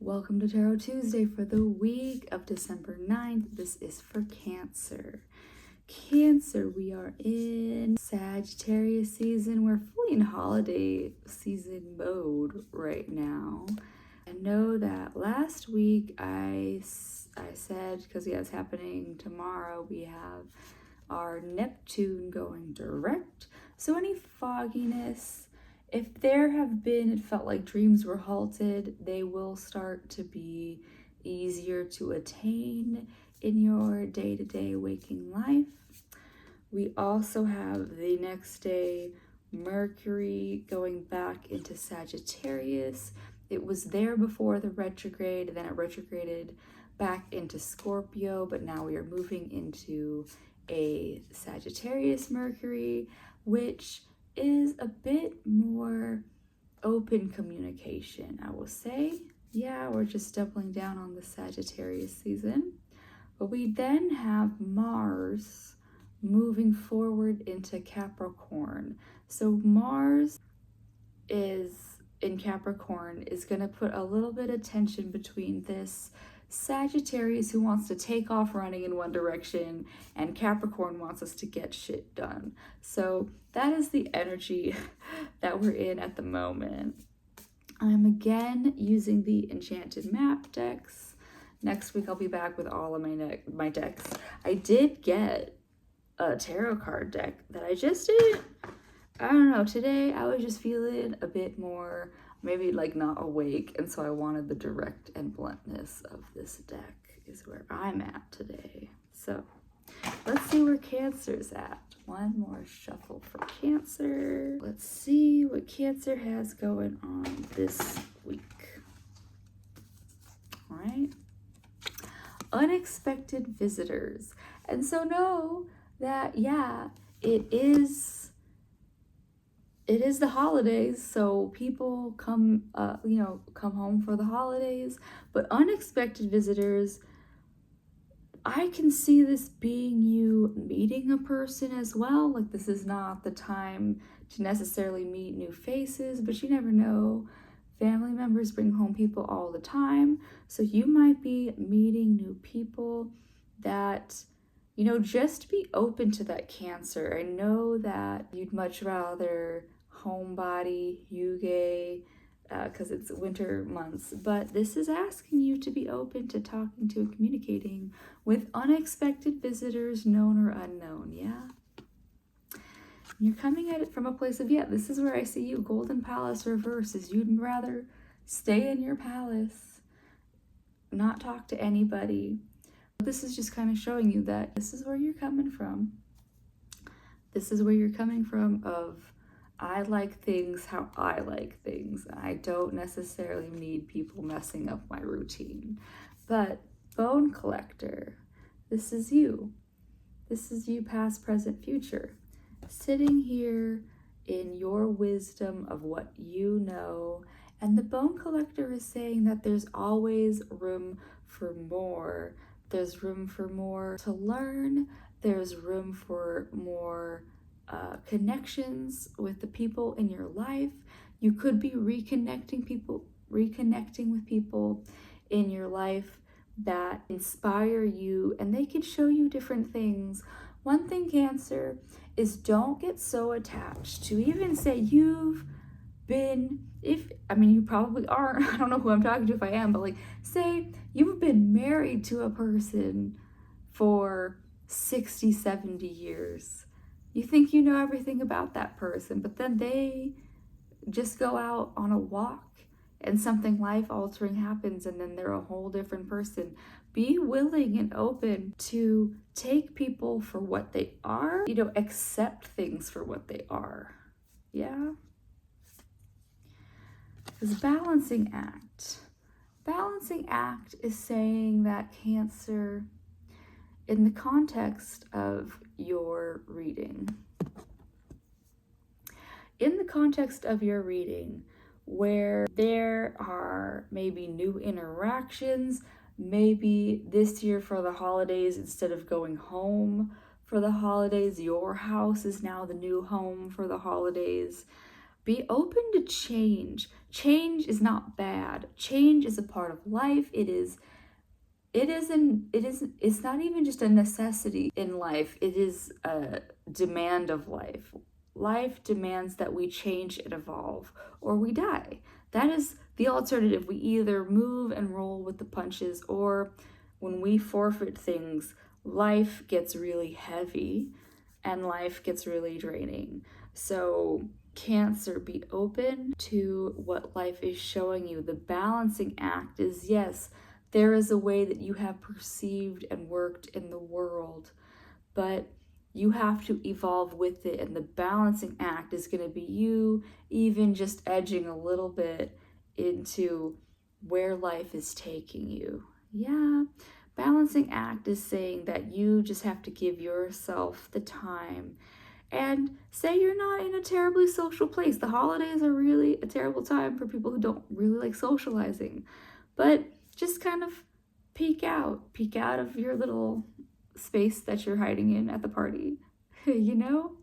Welcome to Tarot Tuesday for the week of December 9th. This is for Cancer. Cancer, we are in Sagittarius season. We're fully in holiday season mode right now. I know that last week I said, because it's happening tomorrow, we have our Neptune going direct. So any fogginess, if there have been, it felt like dreams were halted, they will start to be easier to attain in your day-to-day waking life. We also have the next day Mercury going back into Sagittarius. It was there before the retrograde, then it retrograded back into Scorpio, but now we are moving into a Sagittarius Mercury, which is a bit more open communication, I will say. Yeah, we're just doubling down on the Sagittarius season. But we then have Mars moving forward into Capricorn. So Mars is in Capricorn is going to put a little bit of tension between this Sagittarius who wants to take off running in one direction and Capricorn wants us to get shit done. So that is the energy that we're in at the moment. I'm again using the Enchanted Map decks. Next week I'll be back with all of my decks. I did get a tarot card deck that I just didn't, I don't know, today I was just feeling a bit more maybe like not awake, and so I wanted the direct and bluntness of this deck is where I'm at today. So let's see where Cancer's at. One more shuffle for Cancer. Let's see what Cancer has going on this week. All right. Unexpected visitors. And so know that, yeah, it is the holidays, so people come home for the holidays, but unexpected visitors, I can see this being you meeting a person as well. Like, this is not the time to necessarily meet new faces, but you never know. Family members bring home people all the time, so you might be meeting new people that, just be open to that, Cancer. I know that you'd much rather homebody, yuge, because it's winter months, but this is asking you to be open to talking to and communicating with unexpected visitors, known or unknown. Yeah, you're coming at it from a place of, this is where I see you. Golden Palace reverse is you'd rather stay in your palace, not talk to anybody. This is just kind of showing you that this is where you're coming from. This is where you're coming from of, I like things how I like things. I don't necessarily need people messing up my routine. But Bone Collector, this is you. This is you, past, present, future. Sitting here in your wisdom of what you know. And the Bone Collector is saying that there's always room for more. There's room for more to learn. There's room for more connections with the people in your life. You could be reconnecting with people in your life that inspire you, and they can show you different things. One thing, Cancer, is don't get so attached to even say you've been, you probably are, I don't know who I'm talking to if I am, but like, say you've been married to a person for 60, 70 years. You think you know everything about that person, but then they just go out on a walk and something life-altering happens and then they're a whole different person. Be willing and open to take people for what they are, accept things for what they are. Yeah? Because balancing act. Balancing act is saying that, Cancer, in the context of your reading. In the context of your reading, where there are maybe new interactions, maybe this year for the holidays, instead of going home for the holidays, your house is now the new home for the holidays. Be open to change. change is not bad. Change is a part of life. It's not even just a necessity in life. It is a demand of life. Life demands that we change and evolve, or we die. That is the alternative. We either move and roll with the punches, or when we forfeit things, life gets really heavy and life gets really draining. So, Cancer, be open to what life is showing you. The balancing act is, yes, there is a way that you have perceived and worked in the world, but you have to evolve with it. And the balancing act is going to be you even just edging a little bit into where life is taking you. Yeah. Balancing act is saying that you just have to give yourself the time and say you're not in a terribly social place. The holidays are really a terrible time for people who don't really like socializing. But just kind of peek out of your little space that you're hiding in at the party. You know?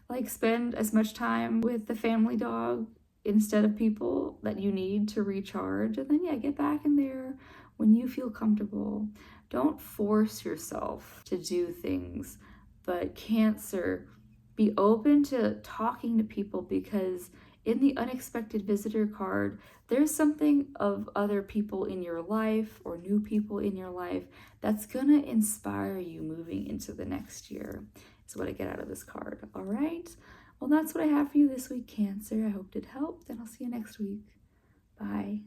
Like spend as much time with the family dog instead of people that you need to recharge. And then, yeah, get back in there when you feel comfortable. Don't force yourself to do things. But Cancer, be open to talking to people, because in the unexpected visitor card, there's something of other people in your life or new people in your life that's gonna inspire you moving into the next year, is what I get out of this card. All right, well, that's what I have for you this week, Cancer. I hope it helped, and I'll see you next week. Bye.